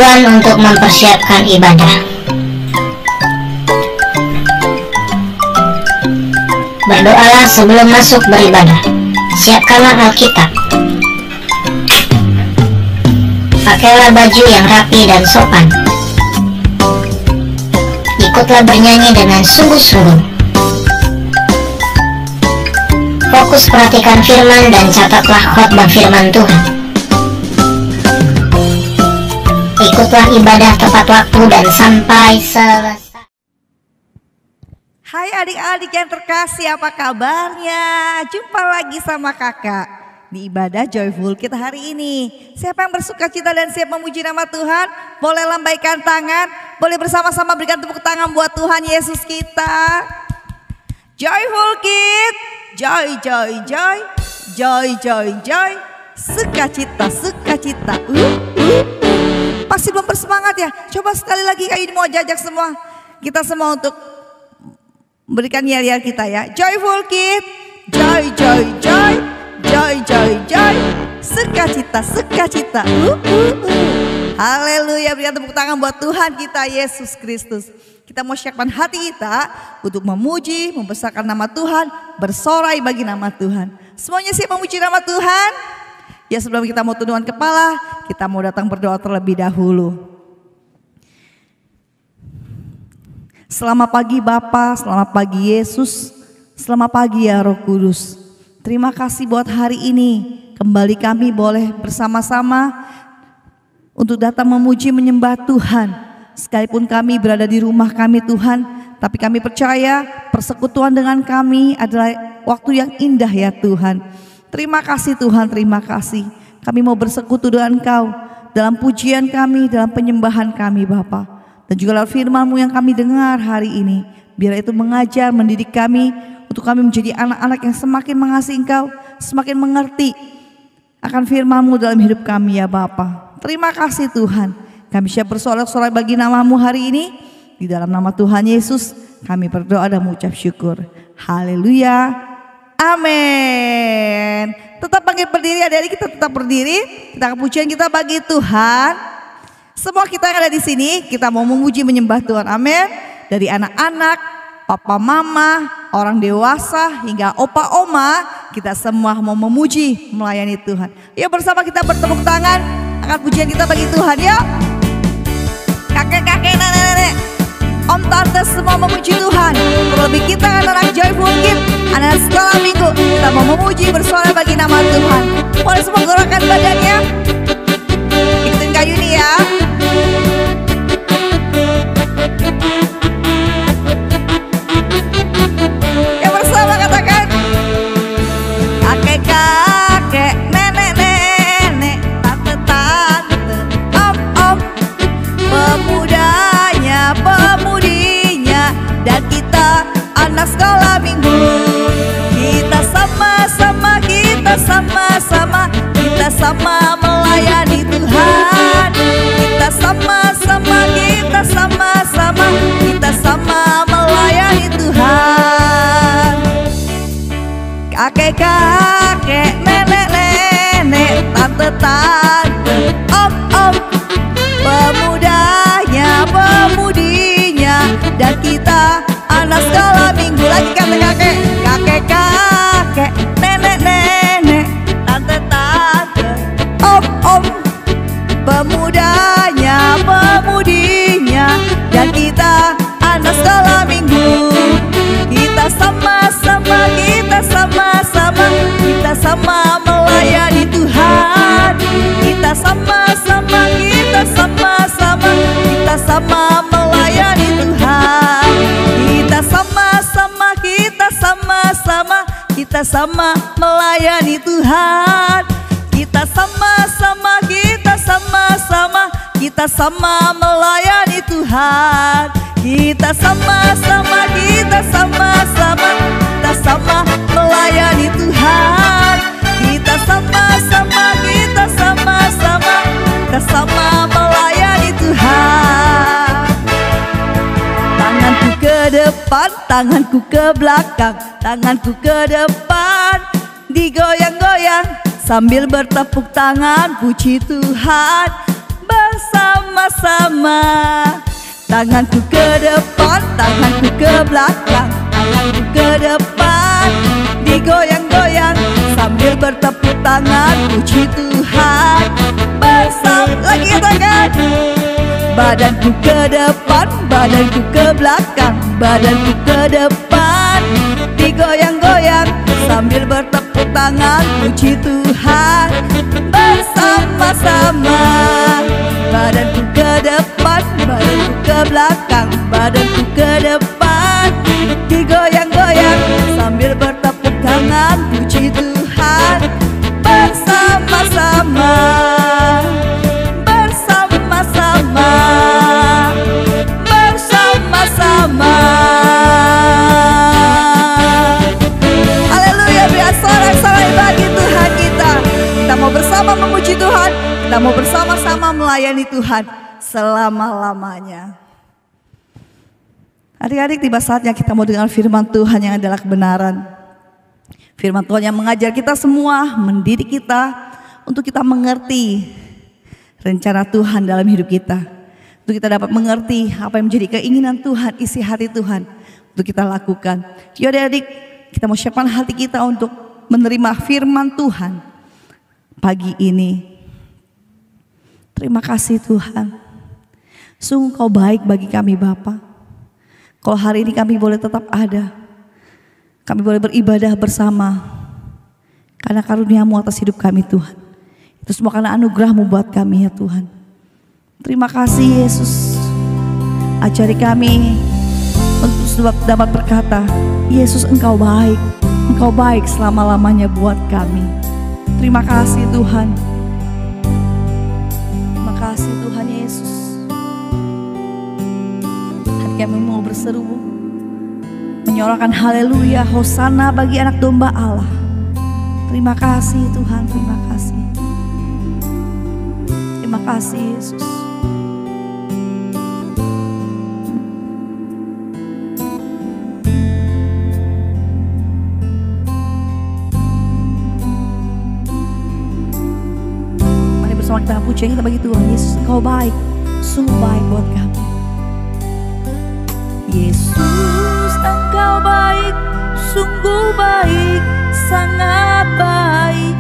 tujuan untuk mempersiapkan ibadah. Berdoalah sebelum masuk beribadah. Siapkanlah Alkitab. Pakailah baju yang rapi dan sopan. Ikutlah bernyanyi dengan sungguh-sungguh. Fokus perhatikan firman dan catatlah khotbah firman Tuhan. Ikutlah ibadah tepat waktu dan sampai selesai. Hai adik-adik yang terkasih, apa kabarnya? Jumpa lagi sama kakak di ibadah Joyful Kids hari ini. Siapa yang bersuka cita dan siap memuji nama Tuhan, boleh lambaikan tangan, boleh bersama-sama berikan tepuk tangan buat Tuhan Yesus kita. Joyful Kids, joy, joy, joy, joy, joy, joy, sukacita, sukacita. Pasti belum bersemangat ya? Coba sekali lagi, kayak ini mau jajak semua. Kita semua untuk berikan yel-yel kita ya. Joyful Kids, joy, joy, joy, joy, joy, joy, sukacita, sukacita. Haleluya, berikan tepuk tangan buat Tuhan kita Yesus Kristus. Kita mau siapkan hati kita untuk memuji, membesarkan nama Tuhan, bersorai bagi nama Tuhan. Semuanya siap memuji nama Tuhan? Ya, sebelum kita mau tundukkan kepala, kita mau datang berdoa terlebih dahulu. Selamat pagi Bapa, selamat pagi Yesus, selamat pagi ya Roh Kudus. Terima kasih buat hari ini, kembali kami boleh bersama-sama untuk datang memuji menyembah Tuhan. Sekalipun kami berada di rumah kami Tuhan, tapi kami percaya persekutuan dengan kami adalah waktu yang indah ya Tuhan. Terima kasih Tuhan, terima kasih. Kami mau bersekutu dengan Engkau dalam pujian kami, dalam penyembahan kami Bapa. Dan juga lewat firman-Mu yang kami dengar hari ini, biar itu mengajar, mendidik kami untuk kami menjadi anak-anak yang semakin mengasihi Engkau, semakin mengerti akan firman-Mu dalam hidup kami ya Bapa. Terima kasih Tuhan. Kami siap bersorak-sorai bagi nama-Mu hari ini. Di dalam nama Tuhan Yesus kami berdoa dan mengucap syukur. Haleluya. Amin. Tetap panggil berdiri adik-adik, kita tetap berdiri. Kita pujian kita bagi Tuhan. Semua kita yang ada di sini, kita mau memuji menyembah Tuhan. Amin. Dari anak-anak, papa mama, orang dewasa hingga opa oma, kita semua mau memuji, melayani Tuhan. Yuk bersama kita bertepuk tangan, angkat pujian kita bagi Tuhan ya. Kakek-kakek, nenek-nenek, om tante semua memuji Tuhan. Terlebih kita anak-anak Joyful Kids, anak sekolah minggu, kita mau memuji bersorak bagi nama Tuhan. Boleh semua gerakkan badannya. Ikutin kayu ini ya. Yang bersama katakan, kakek-kakek, nenek-nenek, tante-tante, om-om, pemudanya, pemudinya, dan kita anak sekolah minggu. Kita sama-sama, kita sama-sama, kita sama melayani Tuhan. Kita sama-sama, kita sama-sama, kita sama melayani Tuhan. Kakek-kakek, nenek-nenek, tante-tante, om-om, pemudanya, pemudinya, dan kita anak sekolah minggu. Lagi kakek-kakek, kakek-kakek, nenek-nenek, tante-tante, om-om, pemudanya, pemudinya, dan kita anak sekolah minggu. Kita sama-sama, kita sama-sama, kita sama melayani Tuhan. Kita sama-sama, kita sama-sama, kita sama melayani Tuhan. Kita sama-sama, kita sama-sama, kita sama melayani Tuhan. Kita sama-sama, kita sama-sama, kita sama melayani Tuhan. Kita sama-sama, kita sama-sama, kita sama melayani Tuhan. Kita sama-sama, kita sama-sama, kita sama melayani Tuhan. Tanganku ke depan, tanganku ke belakang, tanganku ke depan, digoyang-goyang sambil bertepuk tangan puji Tuhan. bersama-sama. Tanganku ke depan, tanganku ke belakang, tanganku ke depan, digoyang-goyang sambil bertepuk tangan puji Tuhan. Bersama lagi tangan. Badanku ke depan, badanku ke belakang, badanku ke depan, digoyang-goyang sambil bertepuk tangan puji Tuhan. Bersama-sama. Badanku ke depan, badanku ke belakang, badanku ke depan, digoyang-goyang sambil bertepuk tangan puji Tuhan. Bersama-sama, bersama-sama, bersama-sama. Haleluya, biar sorak-sorai bagi Tuhan kita. Kita mau bersama memuji Tuhan, kita mau bersama-sama melayani Tuhan selama-lamanya. Adik-adik, tiba saatnya kita mau dengar firman Tuhan yang adalah kebenaran. Firman Tuhan yang mengajar kita semua, mendidik kita untuk kita mengerti rencana Tuhan dalam hidup kita. Untuk kita dapat mengerti apa yang menjadi keinginan Tuhan, isi hati Tuhan untuk kita lakukan. Yuk adik-adik, kita mau siapkan hati kita untuk menerima firman Tuhan pagi ini. Terima kasih Tuhan. Sungguh Kau baik bagi kami Bapa. Kalau hari ini kami boleh tetap ada, kami boleh beribadah bersama, karena karunia-Mu atas hidup kami Tuhan. Itu semua karena anugerah-Mu buat kami ya Tuhan. Terima kasih Yesus. Ajari kami untuk sebab dapat berkata, Yesus Engkau baik selama-lamanya buat kami. Terima kasih Tuhan. Terima kasih Tuhan Yesus. Hati kami mau berseru, menyorakan haleluya, hosana bagi anak domba Allah. Terima kasih Tuhan, terima kasih. Terima kasih Yesus. Mari bersama kita puji kita bagi Tuhan. Yesus Engkau baik, sungguh baik buat kami. Yesus Engkau baik, sungguh baik, sangat baik.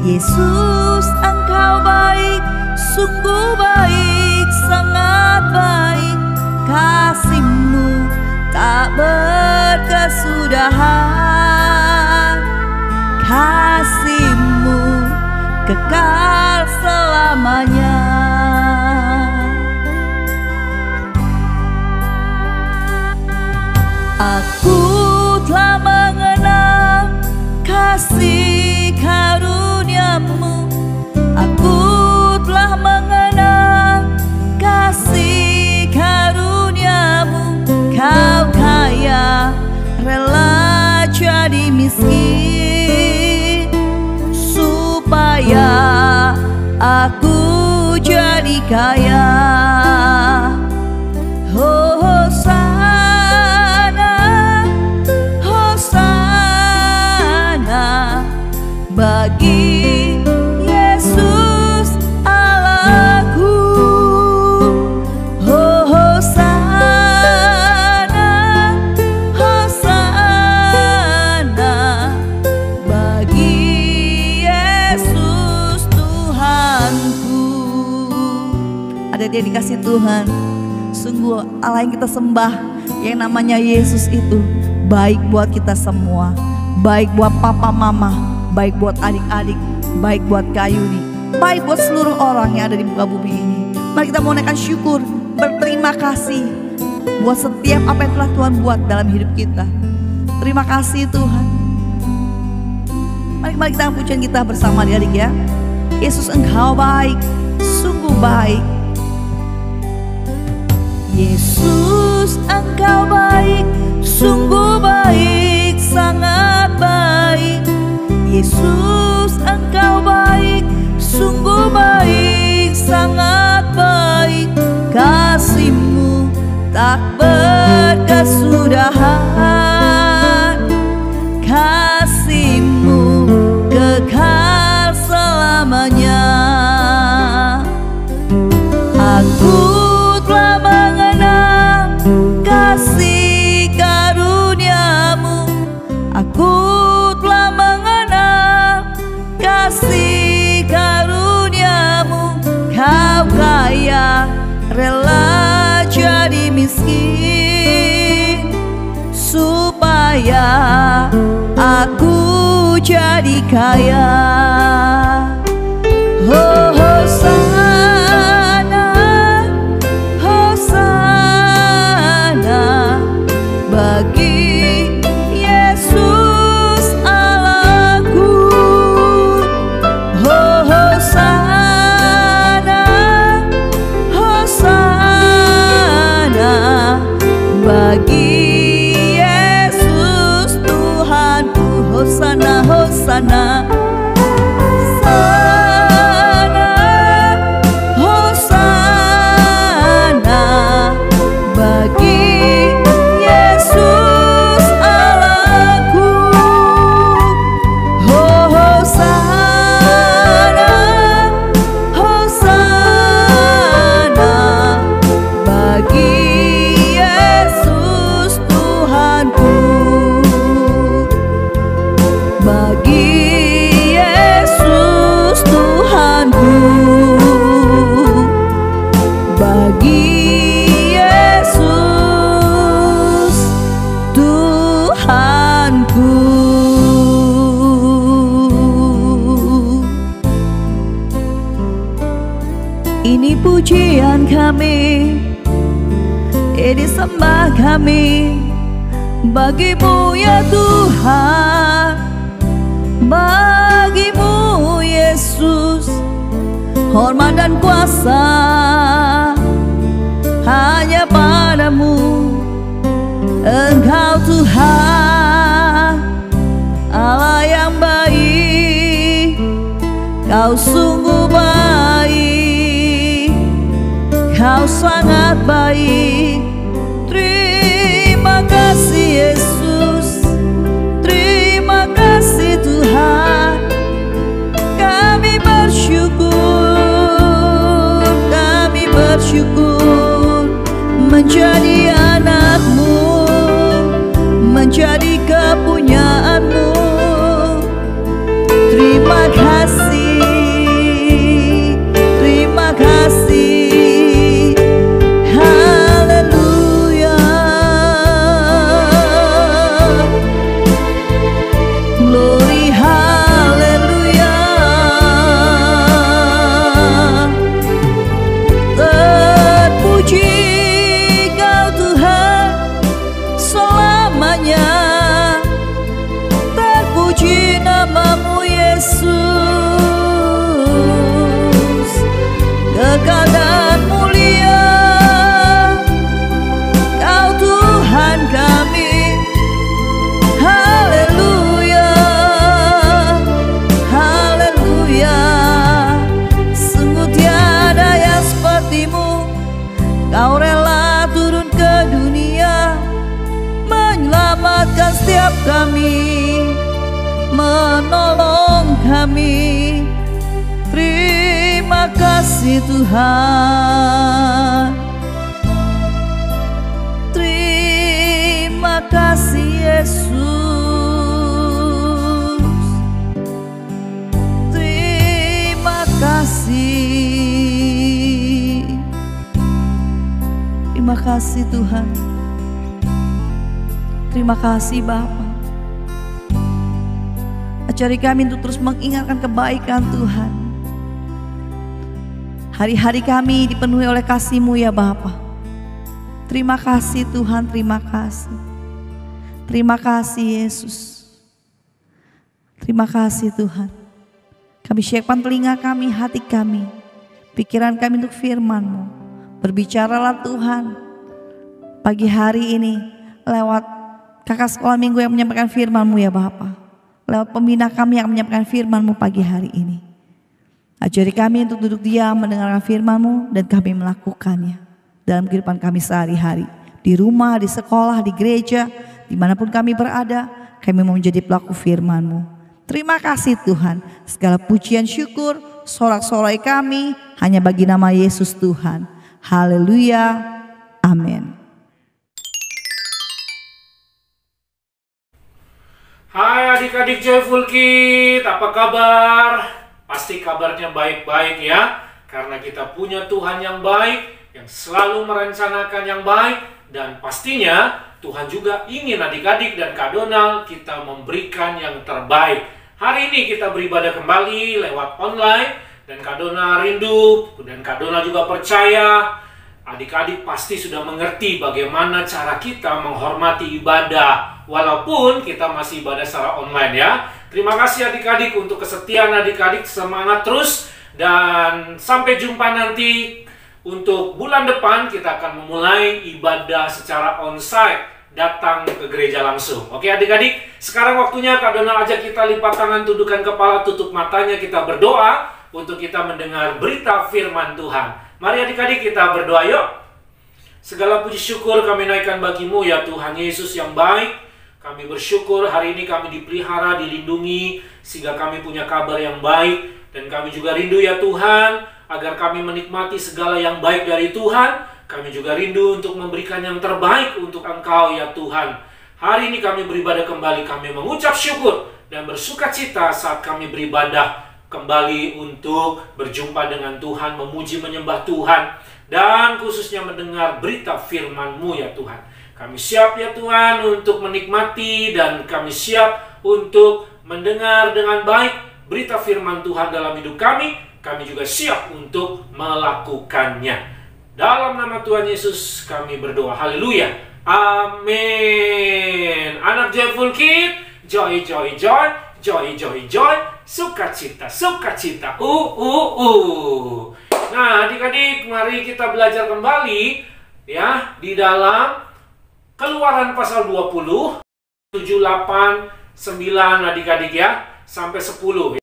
Yesus Engkau baik, sungguh baik, sangat baik. Kasih-Mu tak berkesudahan, kasih-Mu kekal selamanya. Aku telah mengenal kasih karunia-Mu. Aku telah mengenal kasih karunia-Mu. Kau kaya, rela jadi miskin, supaya aku jadi kaya. Bagi Yesus Allahku, hosana, hosana. Bagi Yesus Tuhanku. Ada dia dikasih Tuhan. Sungguh Allah yang kita sembah, yang namanya Yesus itu baik buat kita semua. Baik buat papa mama, baik buat adik-adik, baik buat Kayuni, baik buat seluruh orang yang ada di muka bumi ini. Mari kita mau naikkan syukur, berterima kasih buat setiap apa yang telah Tuhan buat dalam hidup kita. Terima kasih Tuhan. Mari kita pujian kita bersama adik-adik ya. Yesus Engkau baik, sungguh baik. Yesus Engkau baik, sungguh baik, sangat baik. Yesus Engkau baik, sungguh baik, sangat baik. Kasih-Mu tak berkesudahan, kasih-Mu kekal selamanya. Aku telah mengenal kasih karunia-Mu. Kau kaya, rela jadi miskin, supaya aku jadi kaya. Oh, Hosana, Hosana bagi Yesus Allahku. Oh, Hosana, Hosana bagi Yesus Tuhanku. Hosana, Hosana. Ini pujian kami, ini sembah kami bagi-Mu ya Tuhan, bagi-Mu Yesus. Hormat dan kuasa hanya pada-Mu. Engkau Tuhan, Allah yang baik, Kau sungguh baik, Kau sangat baik. Terima kasih Yesus, terima kasih Tuhan. Kami bersyukur menjadi anak-Mu, menjadi kepunyaan-Mu. Terima kasih, terima kasih. Haleluya, glory, haleluya. Terpuji Kau Tuhan selamanya, terpuji nama-Mu Yesus, kekal dan mulia. Kau Tuhan kami, haleluya, haleluya. Sungguh tiada yang seperti-Mu. Kau rela turun ke dunia, menyelamatkan setiap kami, menolong kami. Terima kasih Tuhan, terima kasih Yesus, terima kasih, terima kasih Tuhan, terima kasih Bapa. Ajari kami untuk terus mengingatkan kebaikan Tuhan. Hari-hari kami dipenuhi oleh kasih-Mu ya Bapa. Terima kasih Tuhan, terima kasih. Terima kasih Yesus. Terima kasih Tuhan. Kami siapkan telinga kami, hati kami, pikiran kami untuk firman-Mu. Berbicaralah Tuhan pagi hari ini lewat kakak sekolah minggu yang menyampaikan firman-Mu ya Bapa. Lewat pembina kami yang menyampaikan firman-Mu pagi hari ini. Ajari kami untuk duduk diam mendengarkan firman-Mu dan kami melakukannya dalam kehidupan kami sehari-hari. Di rumah, di sekolah, di gereja, dimanapun kami berada, kami mau menjadi pelaku firman-Mu. Terima kasih Tuhan. Segala pujian syukur, sorak-sorai kami hanya bagi nama Yesus Tuhan. Haleluya. Amin. adik-adik Joyful Kid, apa kabar? Pasti kabarnya baik-baik ya, karena kita punya Tuhan yang baik, yang selalu merencanakan yang baik, dan pastinya Tuhan juga ingin adik-adik dan Kak Donald kita memberikan yang terbaik. Hari ini kita beribadah kembali lewat online, dan Kak Donald rindu, dan Kak Donald juga percaya adik-adik pasti sudah mengerti bagaimana cara kita menghormati ibadah walaupun kita masih ibadah secara online ya. Terima kasih adik-adik untuk kesetiaan adik-adik, semangat terus, dan sampai jumpa nanti. Untuk bulan depan kita akan memulai ibadah secara onsite, datang ke gereja langsung. Oke adik-adik, sekarang waktunya Kak Donald ajak kita lipat tangan, tundukkan kepala, tutup matanya, kita berdoa untuk kita mendengar berita firman Tuhan. Mari adik-adik kita berdoa yuk. Segala puji syukur kami naikkan bagimu ya Tuhan Yesus yang baik. Kami bersyukur hari ini kami dipelihara, dilindungi, sehingga kami punya kabar yang baik. Dan kami juga rindu ya Tuhan, agar kami menikmati segala yang baik dari Tuhan. Kami juga rindu untuk memberikan yang terbaik untuk Engkau ya Tuhan. Hari ini kami beribadah kembali, kami mengucap syukur dan bersuka cita saat kami beribadah kembali untuk berjumpa dengan Tuhan, memuji menyembah Tuhan, dan khususnya mendengar berita firman-Mu ya Tuhan. Kami siap ya Tuhan untuk menikmati, dan kami siap untuk mendengar dengan baik berita firman Tuhan dalam hidup kami. Kami juga siap untuk melakukannya. Dalam nama Tuhan Yesus kami berdoa. Haleluya. Amin. Anak Joyful Kid, joy, joy, joy, joy, joy, joy, sukacita, sukacita. Nah, adik-adik, mari kita belajar kembali ya di dalam Keluaran pasal 20, 7, 8, 9 adik-adik ya, sampai 10.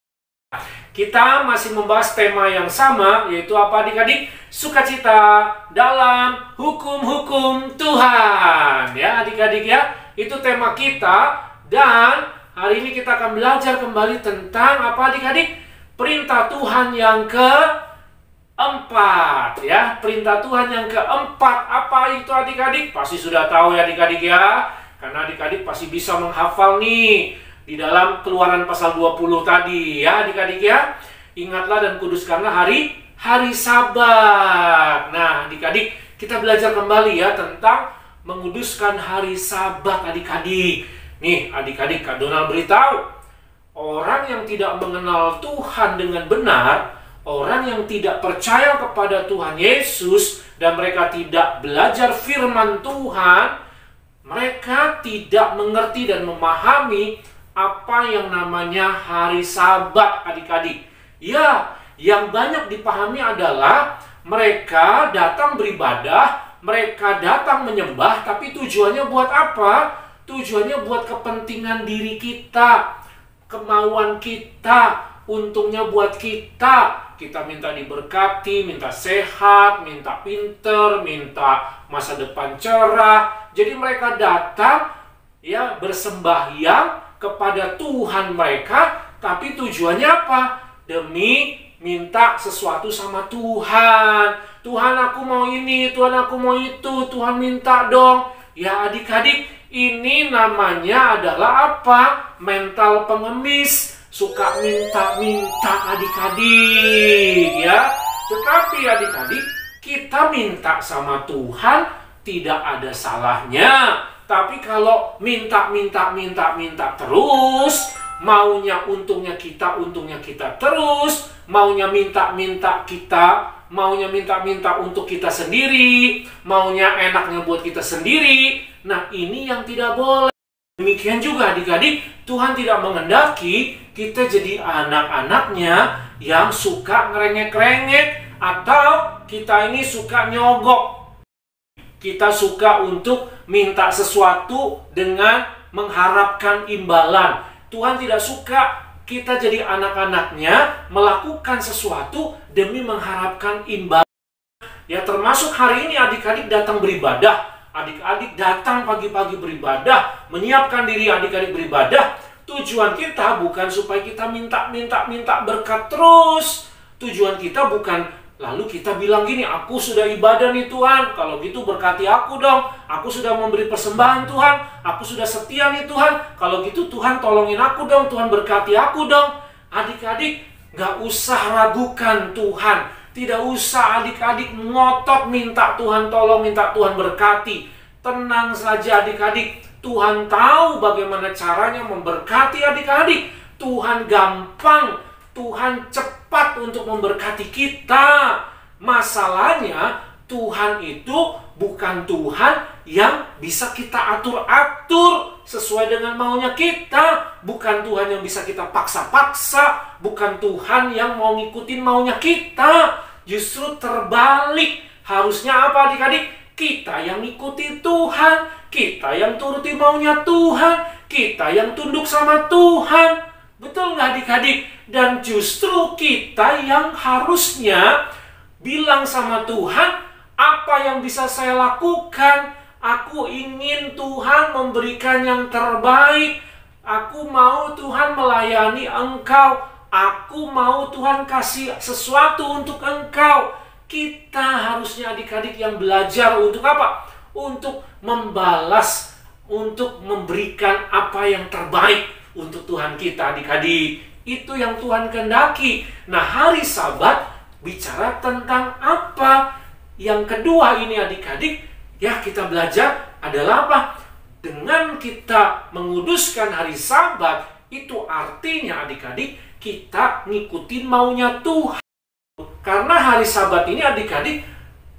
Kita masih membahas tema yang sama, yaitu apa adik-adik? Sukacita dalam hukum-hukum Tuhan. Ya adik-adik ya, itu tema kita. Dan hari ini kita akan belajar kembali tentang apa adik-adik? Perintah Tuhan yang keempat ya. Perintah Tuhan yang keempat. Apa itu adik-adik? Pasti sudah tahu ya adik-adik ya. Karena adik-adik pasti bisa menghafal nih di dalam Keluaran pasal 20 tadi ya adik-adik ya. Ingatlah dan kuduskanlah hari Sabat. Nah adik-adik, kita belajar kembali ya tentang menguduskan hari Sabat adik-adik. Nih adik-adik, Kak Donald beritahu, orang yang tidak mengenal Tuhan dengan benar, orang yang tidak percaya kepada Tuhan Yesus, dan mereka tidak belajar firman Tuhan, mereka tidak mengerti dan memahami apa yang namanya hari Sabat adik-adik. Ya, yang banyak dipahami adalah mereka datang beribadah, mereka datang menyembah, tapi tujuannya buat apa? Tujuannya buat kepentingan diri kita, kemauan kita, untungnya buat kita. Kita minta diberkati, minta sehat, minta pinter, minta masa depan cerah. Jadi mereka datang ya bersembahyang kepada Tuhan mereka, tapi tujuannya apa? Demi minta sesuatu sama Tuhan. Tuhan aku mau ini, Tuhan aku mau itu, Tuhan minta dong. Ya adik-adik, ini namanya adalah apa? Mental pengemis, suka minta-minta adik-adik ya. Tetapi adik-adik, kita minta sama Tuhan tidak ada salahnya. Tapi kalau minta terus, maunya untungnya kita terus, maunya minta untuk kita sendiri, maunya enaknya buat kita sendiri. Nah, ini yang tidak boleh. Demikian juga adik-adik, Tuhan tidak menghendaki kita jadi anak-anaknya yang suka ngerengek-rengek, atau kita ini suka nyogok. Kita suka untuk minta sesuatu dengan mengharapkan imbalan. Tuhan tidak suka kita jadi anak-anaknya melakukan sesuatu demi mengharapkan imbalan. Ya termasuk hari ini adik-adik datang beribadah. Adik-adik datang pagi-pagi beribadah, menyiapkan diri adik-adik beribadah. Tujuan kita bukan supaya kita minta berkat terus. Tujuan kita bukan Lalu kita bilang gini, aku sudah ibadah nih Tuhan, kalau gitu berkati aku dong. Aku sudah memberi persembahan Tuhan, aku sudah setia nih Tuhan, kalau gitu Tuhan tolongin aku dong, Tuhan berkati aku dong. Adik-adik, gak usah ragukan Tuhan. Tidak usah adik-adik ngotot minta Tuhan tolong, minta Tuhan berkati. Tenang saja adik-adik, Tuhan tahu bagaimana caranya memberkati adik-adik. Tuhan gampang, Tuhan cepat untuk memberkati kita. Masalahnya, Tuhan itu bukan Tuhan yang bisa kita atur-atur sesuai dengan maunya kita. Bukan Tuhan yang bisa kita paksa-paksa. Bukan Tuhan yang mau ngikutin maunya kita. Justru terbalik. Harusnya apa adik-adik? Kita yang ngikuti Tuhan. Kita yang turuti maunya Tuhan. Kita yang tunduk sama Tuhan. Betul nggak adik-adik? Dan justru kita yang harusnya bilang sama Tuhan, apa yang bisa saya lakukan? Aku ingin Tuhan memberikan yang terbaik. Aku mau Tuhan melayani Engkau. Aku mau Tuhan kasih sesuatu untuk Engkau. Kita harusnya adik-adik yang belajar untuk apa? Untuk membalas, untuk memberikan apa yang terbaik untuk Tuhan kita adik-adik. Itu yang Tuhan kehendaki. Nah, hari Sabat bicara tentang apa? Yang kedua ini adik-adik, ya kita belajar adalah apa? Dengan kita menguduskan hari Sabat, itu artinya adik-adik kita ngikutin maunya Tuhan. Karena hari Sabat ini adik-adik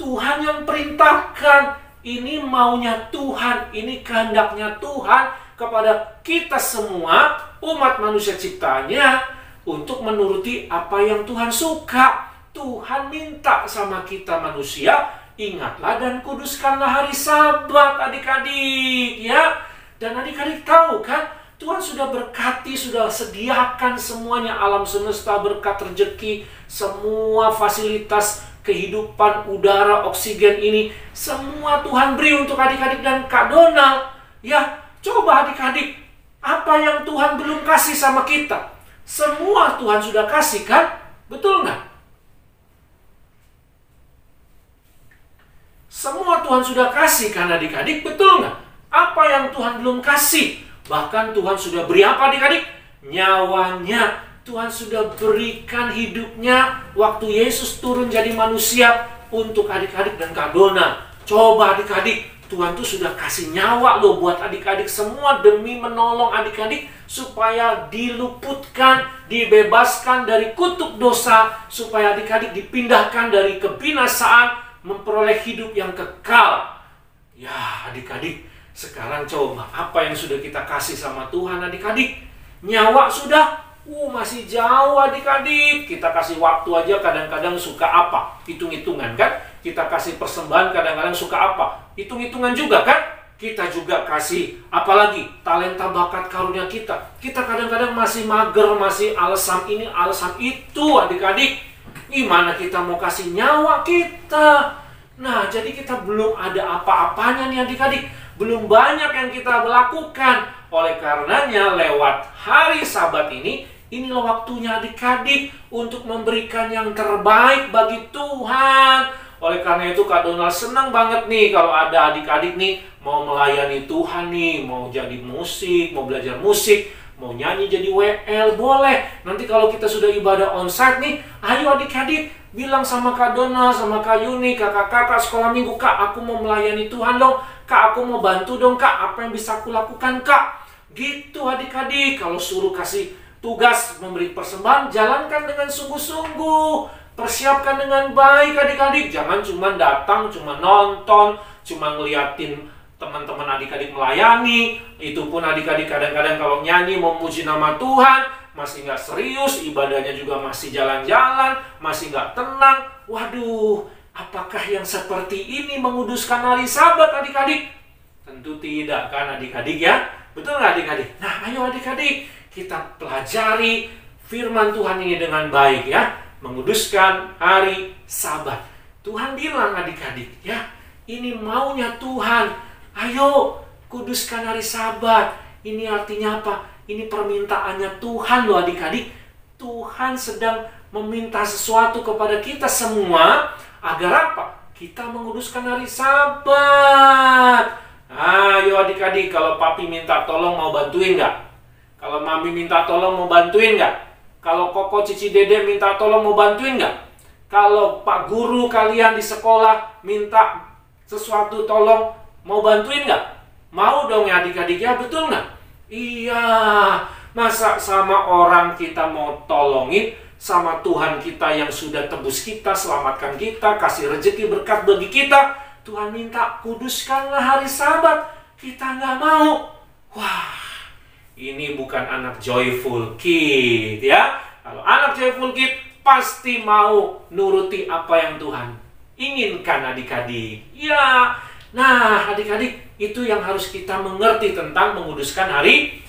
Tuhan yang perintahkan. Ini maunya Tuhan, ini kehendaknya Tuhan kepada kita semua umat manusia ciptaannya untuk menuruti apa yang Tuhan suka. Tuhan minta sama kita manusia, ingatlah dan kuduskanlah hari Sabat adik-adik ya. Dan adik-adik tahu kan, Tuhan sudah berkati, sudah sediakan semuanya, alam semesta, berkat rezeki, semua fasilitas kehidupan, udara, oksigen ini, semua Tuhan beri untuk adik-adik dan Kak Donald. Ya, coba adik-adik, apa yang Tuhan belum kasih sama kita? Semua Tuhan sudah kasih kan? Betul nggak? Semua Tuhan sudah kasih kan adik-adik? Betul nggak? Apa yang Tuhan belum kasih? Bahkan Tuhan sudah beri apa adik-adik? Nyawanya. Tuhan sudah berikan hidupnya waktu Yesus turun jadi manusia untuk adik-adik dan Kak Donald. Coba adik-adik, Tuhan tuh sudah kasih nyawa loh buat adik-adik semua demi menolong adik-adik supaya diluputkan, dibebaskan dari kutuk dosa, supaya adik-adik dipindahkan dari kebinasaan, memperoleh hidup yang kekal. Ya adik-adik, sekarang coba apa yang sudah kita kasih sama Tuhan adik-adik? Nyawa sudah? Masih jauh adik-adik. Kita kasih waktu aja kadang-kadang suka apa? Hitung-hitungan kan? Kita kasih persembahan kadang-kadang suka apa? Hitung-hitungan juga kan? Kita juga kasih apalagi talenta bakat karunia kita. Kita kadang-kadang masih mager, masih alasan ini, alasan itu adik-adik. Gimana kita mau kasih nyawa kita? Nah, jadi kita belum ada apa-apanya nih adik-adik. Belum banyak yang kita lakukan. Oleh karenanya lewat hari Sabat inilah waktunya adik-adik untuk memberikan yang terbaik bagi Tuhan. Oleh karena itu Kak Donald senang banget nih kalau ada adik-adik nih mau melayani Tuhan nih, mau jadi musik, mau belajar musik, mau nyanyi jadi WL, boleh. Nanti kalau kita sudah ibadah onsite nih, ayo adik-adik bilang sama Kak Donald, sama Kak Yuni, kakak-kakak sekolah minggu, Kak aku mau melayani Tuhan dong, Kak aku mau bantu dong Kak, apa yang bisa aku lakukan Kak? Gitu adik-adik, kalau suruh kasih tugas memberi persembahan, jalankan dengan sungguh-sungguh. Persiapkan dengan baik adik-adik. Jangan cuma datang, cuma nonton, cuma ngeliatin teman-teman adik-adik melayani. Itu pun adik-adik kadang-kadang kalau nyanyi memuji nama Tuhan, masih nggak serius, ibadahnya juga masih jalan-jalan, masih nggak tenang. Waduh, apakah yang seperti ini menguduskan hari Sabat adik-adik? Tentu tidak kan adik-adik ya? Betul nggak adik-adik? Nah ayo adik-adik, kita pelajari firman Tuhan ini dengan baik ya. Menguduskan hari Sabat. Tuhan bilang adik-adik ya, ini maunya Tuhan. Ayo kuduskan hari Sabat. Ini artinya apa? Ini permintaannya Tuhan loh adik-adik. Tuhan sedang meminta sesuatu kepada kita semua. Agar apa? Kita menguduskan hari Sabat. Ayo adik-adik, kalau papi minta tolong mau bantuin nggak? Kalau mami minta tolong mau bantuin nggak? Kalau koko, cici, dede minta tolong mau bantuin nggak? Kalau pak guru kalian di sekolah minta sesuatu tolong mau bantuin nggak? Mau dong ya adik-adik ya, betul nggak? Iya, masa sama orang kita mau tolongin, sama Tuhan kita yang sudah tebus kita, selamatkan kita, kasih rezeki berkat bagi kita, Tuhan minta kuduskanlah hari Sabat, kita nggak mau. Wah, ini bukan anak joyful kid ya. Kalau anak joyful kid pasti mau nuruti apa yang Tuhan inginkan adik-adik. Ya, nah adik-adik, itu yang harus kita mengerti tentang menguduskan hari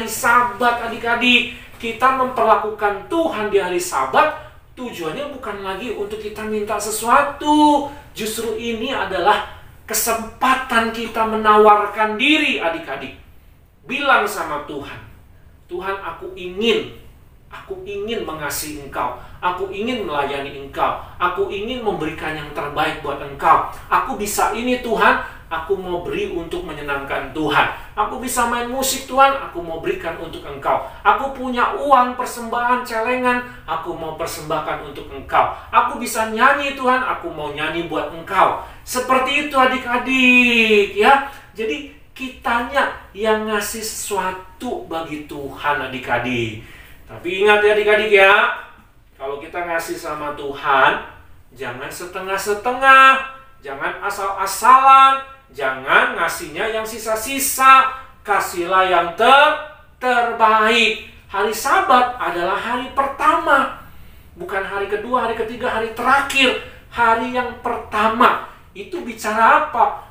Sabat adik-adik. Kita memperlakukan Tuhan di hari Sabat, tujuannya bukan lagi untuk kita minta sesuatu. Justru ini adalah kesempatan kita menawarkan diri adik-adik. Bilang sama Tuhan, Tuhan aku ingin mengasihi Engkau. Aku ingin melayani Engkau. Aku ingin memberikan yang terbaik buat Engkau. Aku bisa ini Tuhan, aku mau beri untuk menyenangkan Tuhan. Aku bisa main musik Tuhan, aku mau berikan untuk Engkau. Aku punya uang persembahan celengan, aku mau persembahkan untuk Engkau. Aku bisa nyanyi Tuhan, aku mau nyanyi buat Engkau. Seperti itu adik-adik ya. Jadi kitanya yang ngasih sesuatu bagi Tuhan adik-adik. Tapi ingat ya adik-adik ya, kalau kita ngasih sama Tuhan, jangan setengah-setengah, jangan asal-asalan. Jangan ngasihnya yang sisa-sisa, kasihlah yang terbaik. Hari Sabat adalah hari pertama, bukan hari kedua, hari ketiga, hari terakhir. Hari yang pertama itu bicara apa?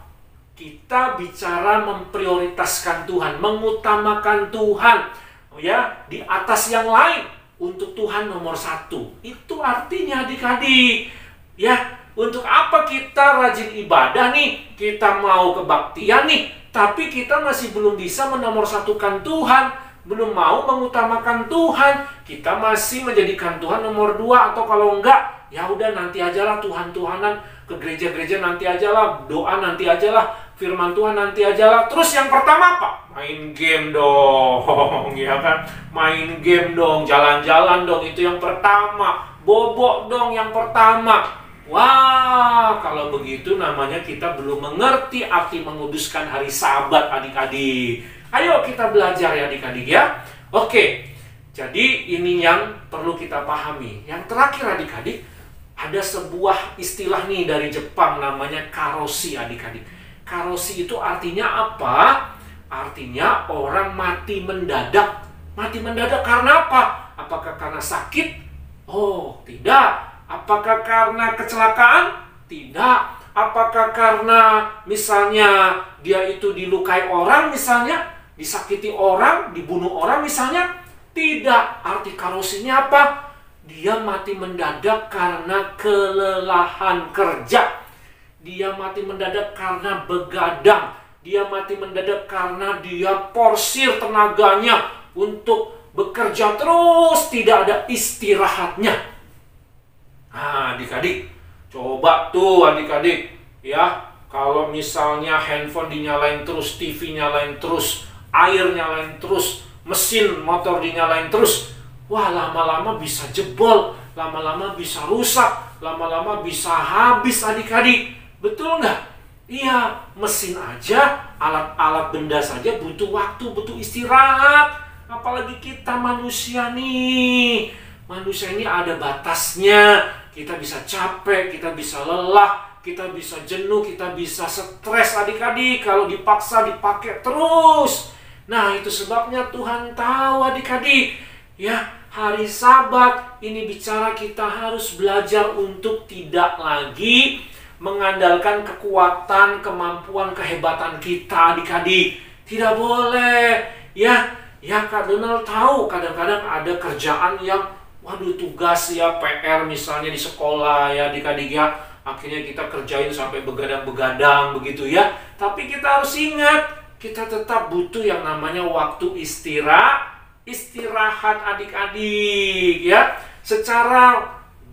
Kita bicara memprioritaskan Tuhan, mengutamakan Tuhan, ya, di atas yang lain. Untuk Tuhan nomor satu. Itu artinya adik-adik, ya. Untuk apa kita rajin ibadah nih? Kita mau kebaktian nih, tapi kita masih belum bisa menomorsatukan Tuhan, belum mau mengutamakan Tuhan. Kita masih menjadikan Tuhan nomor 2, atau kalau enggak, ya udah nanti ajalah Tuhan-Tuhanan, ke gereja-gereja nanti ajalah, doa nanti ajalah, firman Tuhan nanti ajalah. Terus yang pertama apa? Main game dong, ya kan? Main game dong, jalan-jalan dong, itu yang pertama. Bobok dong yang pertama. Wah, kalau begitu namanya kita belum mengerti arti menguduskan hari Sabat adik-adik. Ayo kita belajar ya adik-adik ya. Oke, jadi ini yang perlu kita pahami. Yang terakhir adik-adik, ada sebuah istilah nih dari Jepang namanya karoshi adik-adik. Karoshi itu artinya apa? Artinya orang mati mendadak. Mati mendadak karena apa? Apakah karena sakit? Oh, tidak. Apakah karena kecelakaan? Tidak. Apakah karena misalnya dia itu dilukai orang misalnya, disakiti orang, dibunuh orang misalnya? Tidak. Arti karoshinya apa? Dia mati mendadak karena kelelahan kerja. Dia mati mendadak karena begadang. Dia mati mendadak karena dia porsir tenaganya untuk bekerja terus, tidak ada istirahatnya. Nah, adik-adik, coba tuh adik-adik, ya, kalau misalnya handphone dinyalain terus, TV nyalain terus, air nyalain terus, mesin motor dinyalain terus, wah lama-lama bisa jebol, lama-lama bisa rusak, lama-lama bisa habis adik-adik. Betul nggak? Iya, mesin aja, alat-alat benda saja butuh waktu, butuh istirahat. Apalagi kita manusia nih. Manusia ini ada batasnya. Kita bisa capek, kita bisa lelah, kita bisa jenuh, kita bisa stres adik-adik kalau dipaksa dipakai terus. Nah, itu sebabnya Tuhan tahu adik-adik, ya, hari Sabat ini bicara kita harus belajar untuk tidak lagi mengandalkan kekuatan, kemampuan, kehebatan kita adik-adik. Tidak boleh, ya. Ya, Kak Donald tahu kadang-kadang ada kerjaan yang waduh, tugas ya, PR misalnya di sekolah ya adik-adik ya, akhirnya kita kerjain sampai begadang-begadang begitu ya. Tapi kita harus ingat, kita tetap butuh yang namanya waktu istirahat adik-adik ya. Secara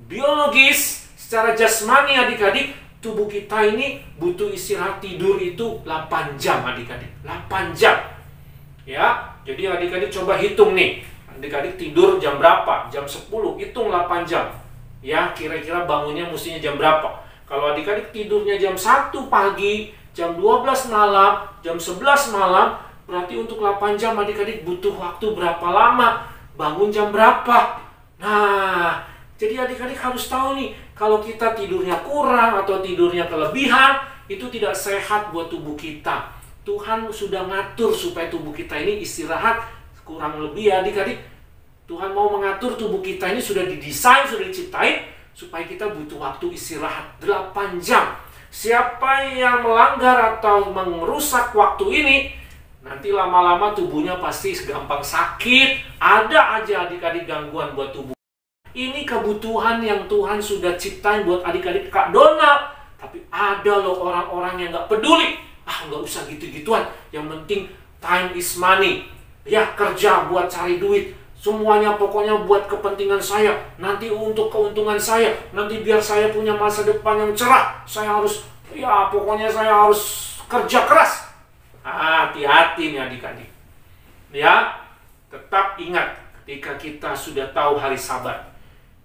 biologis, secara jasmani adik-adik, tubuh kita ini butuh istirahat tidur itu 8 jam adik-adik. 8 jam. Ya, jadi adik-adik coba hitung nih. Adik-adik tidur jam berapa? Jam 10, hitung 8 jam. Ya, kira-kira bangunnya mestinya jam berapa? Kalau adik-adik tidurnya jam 1 pagi, jam 12 malam, jam 11 malam, berarti untuk 8 jam adik-adik butuh waktu berapa lama? Bangun jam berapa? Nah, jadi adik-adik harus tahu nih, kalau kita tidurnya kurang atau tidurnya kelebihan, itu tidak sehat buat tubuh kita. Tuhan sudah ngatur supaya tubuh kita ini istirahat kurang lebih ya adik-adik. Tuhan mau mengatur tubuh kita ini sudah didesain, sudah diciptain, supaya kita butuh waktu istirahat 8 jam. Siapa yang melanggar atau merusak waktu ini, nanti lama-lama tubuhnya pasti gampang sakit. Ada aja adik-adik gangguan buat tubuh. Ini kebutuhan yang Tuhan sudah ciptain buat adik-adik Kak Donald. Tapi ada loh orang-orang yang nggak peduli. Nggak usah gitu-gituan. Yang penting time is money. Ya, kerja buat cari duit. Semuanya pokoknya buat kepentingan saya. Nanti untuk keuntungan saya. Nanti biar saya punya masa depan yang cerah. Saya harus, ya pokoknya saya harus kerja keras. Hati-hati nih adik-adik. Ya, tetap ingat ketika kita sudah tahu hari Sabat.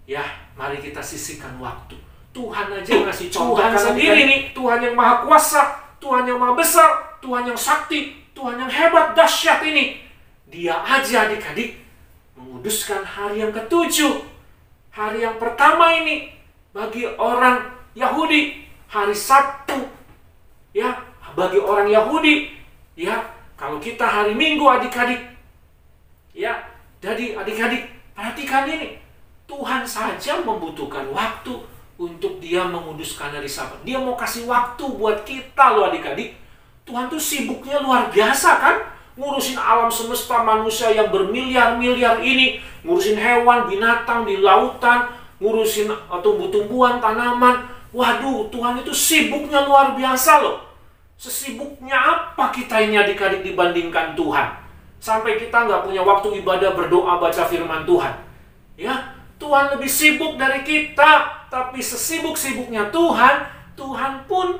Ya, mari kita sisihkan waktu. Tuhan aja ngasih contoh sendiri nih. Tuhan yang maha kuasa, Tuhan yang maha besar, Tuhan yang sakti, Tuhan yang hebat, dahsyat ini. Dia aja adik-adik menguduskan hari yang ke-7. Hari yang pertama ini bagi orang Yahudi, hari Sabtu. Ya, bagi orang Yahudi. Ya, kalau kita hari Minggu adik-adik. Ya, jadi adik-adik perhatikan ini. Tuhan saja membutuhkan waktu untuk dia menguduskan hari Sabat. Dia mau kasih waktu buat kita loh adik-adik. Tuhan tuh sibuknya luar biasa kan? Ngurusin alam semesta manusia yang bermiliar-miliar ini. Ngurusin hewan, binatang di lautan. Ngurusin tumbuh-tumbuhan, tanaman. Waduh, Tuhan itu sibuknya luar biasa loh. Sesibuknya apa kita ini adik-adik dibandingkan Tuhan? Sampai kita nggak punya waktu ibadah, berdoa, baca firman Tuhan. Ya, Tuhan lebih sibuk dari kita. Tapi sesibuk-sibuknya Tuhan, Tuhan pun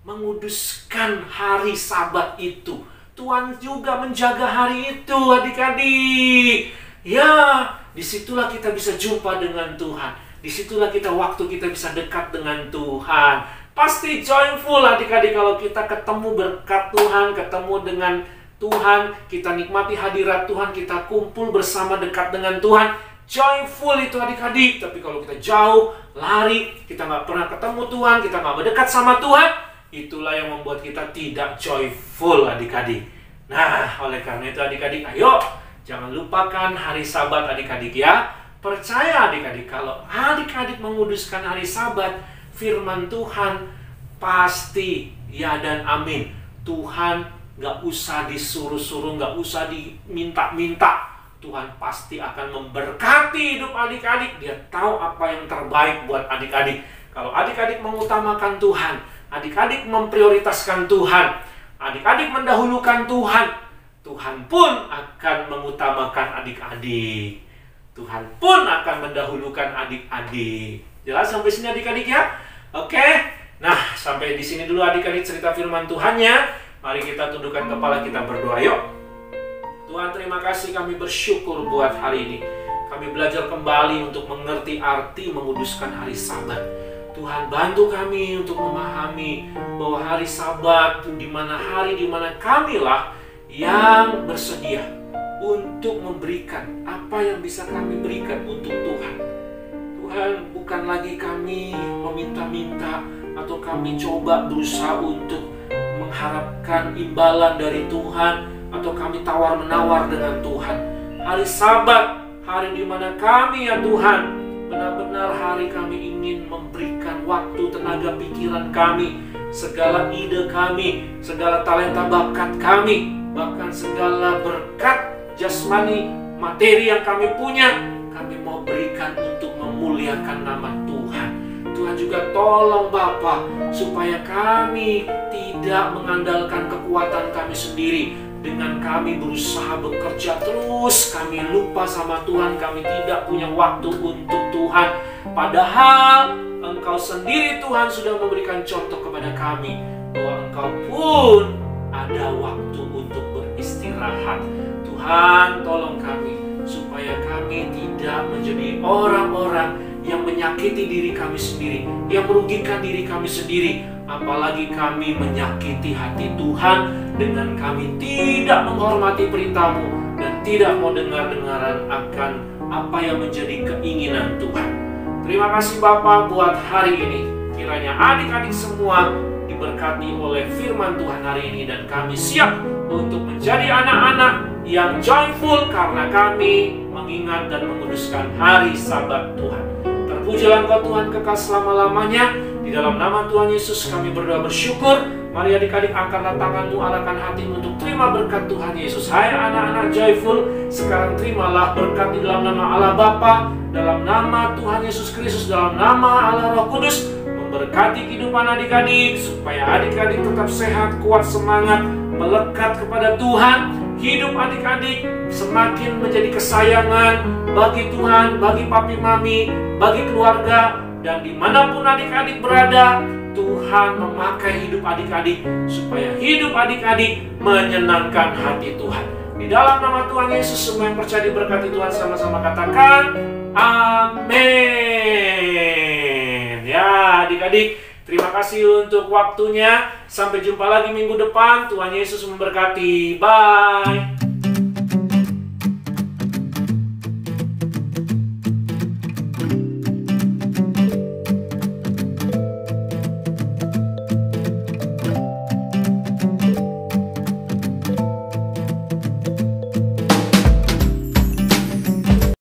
menguduskan hari Sabat itu. Tuhan juga menjaga hari itu adik-adik. Ya, disitulah kita bisa jumpa dengan Tuhan. Disitulah waktu kita bisa dekat dengan Tuhan. Pasti joyful adik-adik kalau kita ketemu berkat Tuhan, ketemu dengan Tuhan, kita nikmati hadirat Tuhan, kita kumpul bersama dekat dengan Tuhan. Joyful itu adik-adik. Tapi kalau kita jauh, lari, kita nggak pernah ketemu Tuhan, kita nggak berdekat sama Tuhan, itulah yang membuat kita tidak joyful adik-adik. Nah, oleh karena itu adik-adik, ayo jangan lupakan hari Sabat adik-adik ya. Percaya adik-adik, kalau adik-adik menguduskan hari Sabat, firman Tuhan pasti ya dan amin. Tuhan nggak usah disuruh-suruh, nggak usah diminta-minta. Tuhan pasti akan memberkati hidup adik-adik. Dia tahu apa yang terbaik buat adik-adik. Kalau adik-adik mengutamakan Tuhan, adik-adik memprioritaskan Tuhan, adik-adik mendahulukan Tuhan, Tuhan pun akan mengutamakan adik-adik. Tuhan pun akan mendahulukan adik-adik. Jelas sampai sini adik-adik ya? Oke. Nah, sampai di sini dulu adik-adik cerita firman Tuhannya. Mari kita tundukkan kepala, kita berdoa yuk. Tuhan, terima kasih, kami bersyukur buat hari ini. Kami belajar kembali untuk mengerti arti menguduskan hari Sabat. Tuhan, bantu kami untuk memahami bahwa hari Sabat di mana hari di mana kamilah yang bersedia untuk memberikan apa yang bisa kami berikan untuk Tuhan. Tuhan, bukan lagi kami meminta-minta atau kami coba berusaha untuk mengharapkan imbalan dari Tuhan, atau kami tawar-menawar dengan Tuhan. Hari Sabat, hari di mana kami ya Tuhan, benar-benar hari kami ingin memberikan waktu, tenaga, pikiran kami, segala ide kami, segala talenta bakat kami, bahkan segala berkat jasmani, materi yang kami punya, kami mau berikan untuk memuliakan nama Tuhan. Tuhan juga tolong Bapa supaya kami tidak mengandalkan kekuatan kami sendiri, dengan kami berusaha bekerja terus, kami lupa sama Tuhan, kami tidak punya waktu untuk Tuhan. Padahal Engkau sendiri Tuhan sudah memberikan contoh kepada kami bahwa Engkau pun ada waktu untuk beristirahat. Tuhan, tolong kami supaya kami tidak menjadi orang-orang yang menyakiti diri kami sendiri, yang merugikan diri kami sendiri, apalagi kami menyakiti hati Tuhan dengan kami tidak menghormati perintah-Mu dan tidak mau dengar-dengaran akan apa yang menjadi keinginan Tuhan. Terima kasih Bapa buat hari ini. Kiranya adik-adik semua diberkati oleh firman Tuhan hari ini, dan kami siap untuk menjadi anak-anak yang joyful karena kami mengingat dan menguduskan hari Sabat Tuhan. Terpujilah Engkau Tuhan kekal selama-lamanya. Di dalam nama Tuhan Yesus kami berdoa bersyukur. Mari adik-adik angkatlah tanganmu, arahkan hatimu untuk terima berkat Tuhan Yesus. Hai anak-anak joyful, sekarang terimalah berkat di dalam nama Allah Bapa, dalam nama Tuhan Yesus Kristus, dalam nama Allah Roh Kudus, memberkati kehidupan adik-adik supaya adik-adik tetap sehat, kuat, semangat, melekat kepada Tuhan. Hidup adik-adik semakin menjadi kesayangan bagi Tuhan, bagi papi mami, bagi keluarga, dan dimanapun adik-adik berada, Tuhan memakai hidup adik-adik supaya hidup adik-adik menyenangkan hati Tuhan. Di dalam nama Tuhan Yesus, semua yang percaya diberkati Tuhan sama-sama katakan amin. Ya adik-adik, terima kasih untuk waktunya. Sampai jumpa lagi minggu depan. Tuhan Yesus memberkati. Bye.